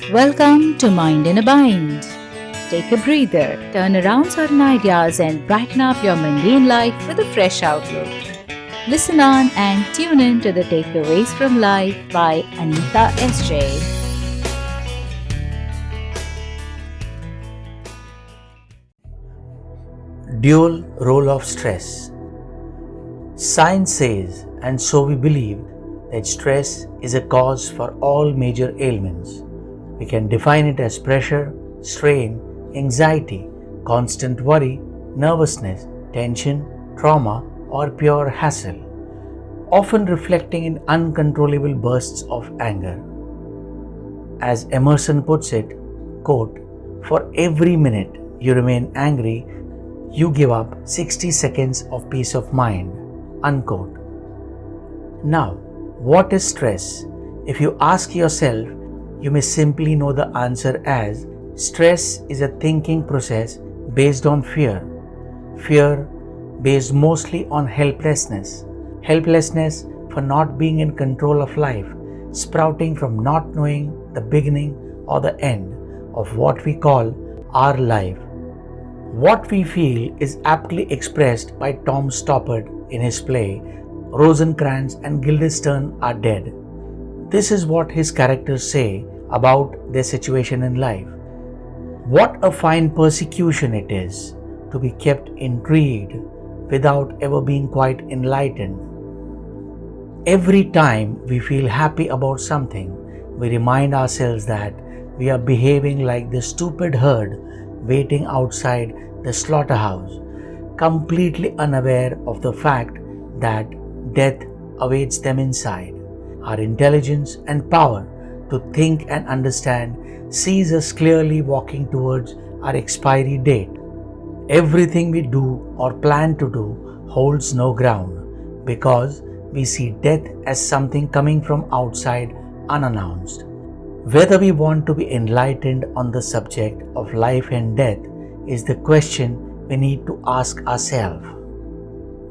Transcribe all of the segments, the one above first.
Welcome to Mind in a Bind. Take a breather, turn around certain ideas, and brighten up your mundane life with a fresh outlook. Listen on and tune in to the Takeaways from Life by Anita S.J. Dual role of stress. Science says, and so we believe, that stress is a cause for all major ailments. We can define it as pressure, strain, anxiety, constant worry, nervousness, tension, trauma, or pure hassle, often reflecting in uncontrollable bursts of anger. As Emerson puts it, quote, "For every minute you remain angry, you give up 60 seconds of peace of mind," unquote. Now, what is stress? If you ask yourself, you may simply know the answer as stress is a thinking process based on fear. Fear based mostly on helplessness. Helplessness for not being in control of life, sprouting from not knowing the beginning or the end of what we call our life. What we feel is aptly expressed by Tom Stoppard in his play Rosencrantz and Guildenstern Are Dead. This is what his characters say about their situation in life. What a fine persecution it is to be kept intrigued without ever being quite enlightened. Every time we feel happy about something, we remind ourselves that we are behaving like the stupid herd waiting outside the slaughterhouse, completely unaware of the fact that death awaits them inside. Our intelligence and power to think and understand sees us clearly walking towards our expiry date. Everything we do or plan to do holds no ground because we see death as something coming from outside unannounced. Whether we want to be enlightened on the subject of life and death is the question we need to ask ourselves.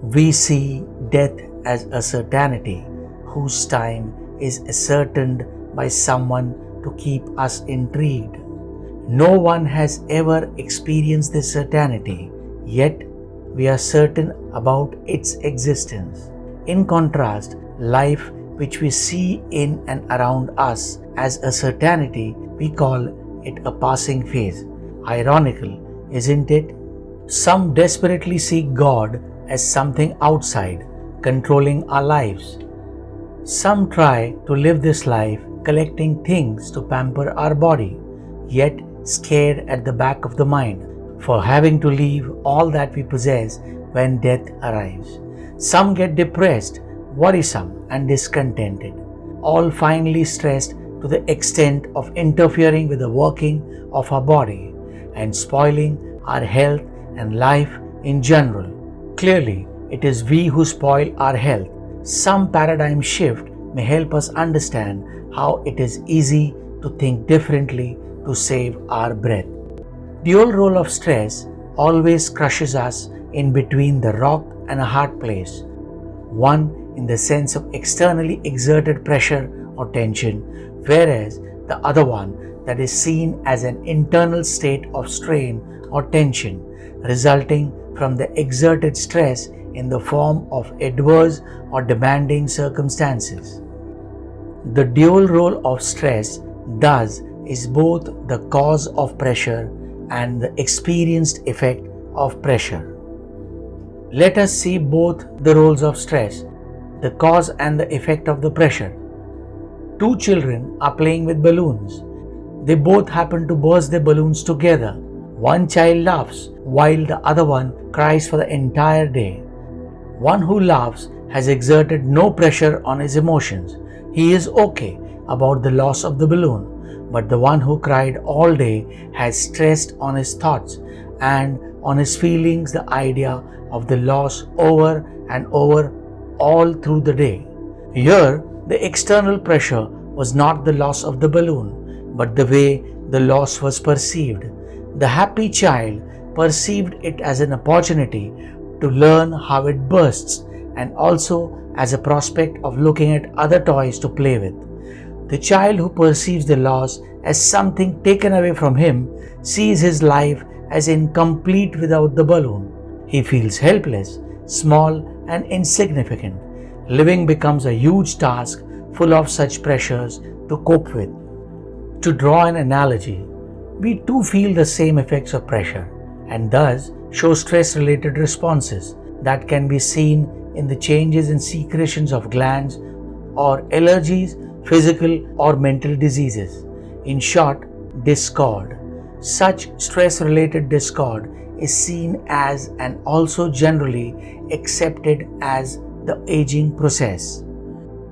We see death as a certainty whose time is ascertained by someone to keep us intrigued. No one has ever experienced this certainty, yet we are certain about its existence. In contrast, life, which we see in and around us as a certainty, we call it a passing phase. Ironical, isn't it? Some desperately seek God as something outside, controlling our lives. Some try to live this life collecting things to pamper our body, yet scared at the back of the mind for having to leave all that we possess when death arrives. Some get depressed, worrisome, and discontented, all finally stressed to the extent of interfering with the working of our body and spoiling our health and life in general. Clearly, it is we who spoil our health. Some paradigm shift may help us understand how it is easy to think differently to save our breath. Dual role of stress always crushes us in between the rock and a hard place. One in the sense of externally exerted pressure or tension, whereas the other one that is seen as an internal state of strain or tension resulting from the exerted stress in the form of adverse or demanding circumstances. The dual role of stress, thus, is both the cause of pressure and the experienced effect of pressure. Let us see both the roles of stress, the cause and the effect of the pressure. Two children are playing with balloons. They both happen to burst their balloons together. One child laughs while the other one cries for the entire day. One who laughs has exerted no pressure on his emotions. He is okay about the loss of the balloon, but the one who cried all day has stressed on his thoughts and on his feelings the idea of the loss over and over all through the day. Here, the external pressure was not the loss of the balloon, but the way the loss was perceived. The happy child perceived it as an opportunity to learn how it bursts and also as a prospect of looking at other toys to play with. The child who perceives the loss as something taken away from him sees his life as incomplete without the balloon. He feels helpless, small, and insignificant. Living becomes a huge task full of such pressures to cope with. To draw an analogy, we too feel the same effects of pressure and thus show stress-related responses that can be seen in the changes in secretions of glands or allergies, physical or mental diseases. In short, discord. Such stress-related discord is seen as and also generally accepted as the aging process.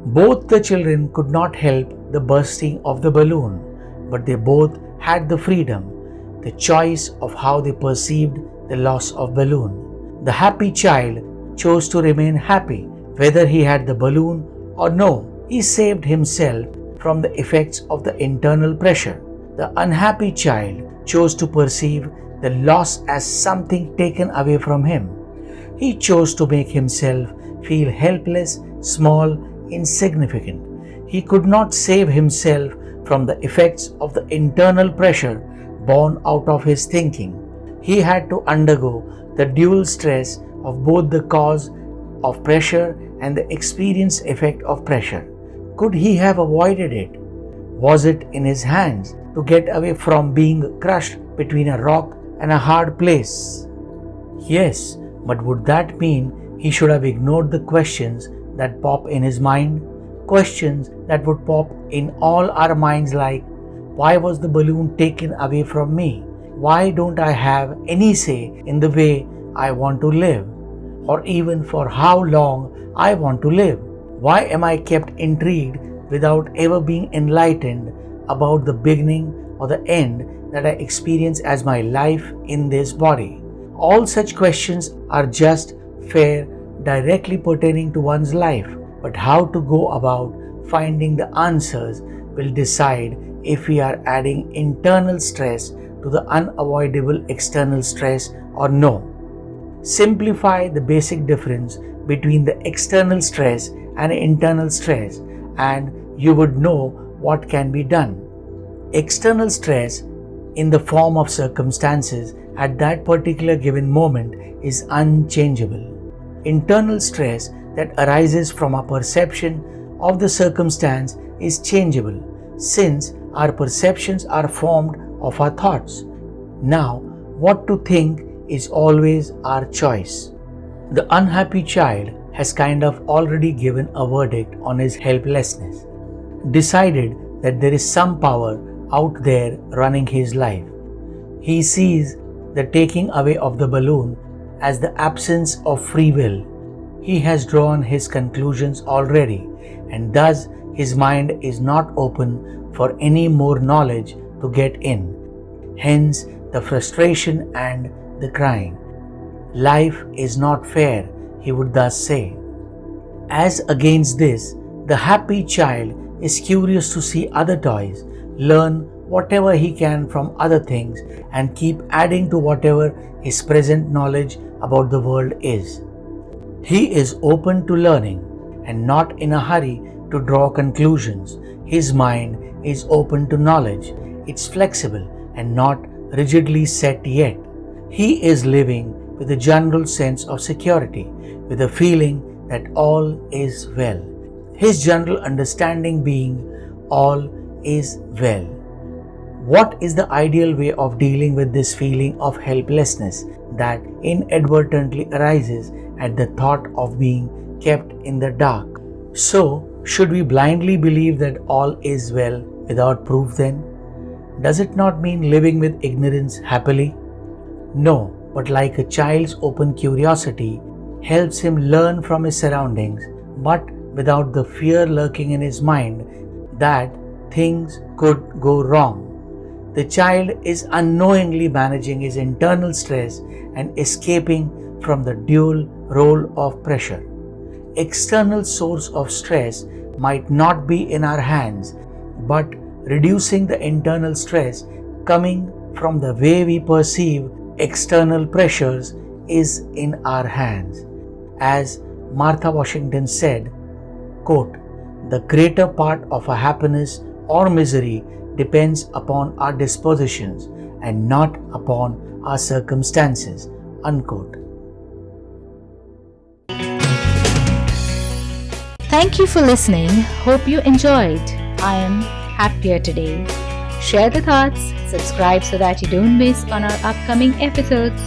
Both the children could not help the bursting of the balloon, but they both had the freedom, the choice of how they perceived the loss of balloon. The happy child chose to remain happy whether he had the balloon or no. He saved himself from the effects of the internal pressure. The unhappy child chose to perceive the loss as something taken away from him. He chose to make himself feel helpless, small, insignificant. He could not save himself from the effects of the internal pressure born out of his thinking. He had to undergo the dual stress of both the cause of pressure and the experienced effect of pressure. Could he have avoided it? Was it in his hands to get away from being crushed between a rock and a hard place? Yes, but would that mean he should have ignored the questions that pop in his mind? Questions that would pop in all our minds like, why was the balloon taken away from me? Why don't I have any say in the way I want to live? Or even for how long I want to live? Why am I kept intrigued without ever being enlightened about the beginning or the end that I experience as my life in this body? All such questions are just fair, directly pertaining to one's life, but how to go about finding the answers will decide if we are adding internal stress to the unavoidable external stress or no. Simplify the basic difference between the external stress and internal stress, and you would know what can be done. External stress in the form of circumstances at that particular given moment is unchangeable. Internal stress that arises from our perception of the circumstance is changeable, since our perceptions are formed of our thoughts. Now, what to think is always our choice. The unhappy child has kind of already given a verdict on his helplessness, decided that there is some power out there running his life. He sees the taking away of the balloon as the absence of free will. He has drawn his conclusions already, and thus his mind is not open for any more knowledge to get in. Hence the frustration and the crying. Life is not fair, he would thus say. As against this, the happy child is curious to see other toys, learn whatever he can from other things, and keep adding to whatever his present knowledge about the world is. He is open to learning and not in a hurry to draw conclusions. His mind is open to knowledge. It's flexible and not rigidly set yet. He is living with a general sense of security, with a feeling that all is well. His general understanding being all is well. What is the ideal way of dealing with this feeling of helplessness that inadvertently arises at the thought of being kept in the dark? So, should we blindly believe that all is well without proof then? Does it not mean living with ignorance happily? No, but like a child's open curiosity helps him learn from his surroundings, but without the fear lurking in his mind that things could go wrong. The child is unknowingly managing his internal stress and escaping from the dual role of pressure. External source of stress might not be in our hands, but reducing the internal stress coming from the way we perceive external pressures is in our hands. As Martha Washington said, quote, The greater part of our happiness or misery depends upon our dispositions and not upon our circumstances. Unquote. Thank you for listening. Hope you enjoyed. I am happier today. Share the thoughts, subscribe so that you don't miss on our upcoming episodes.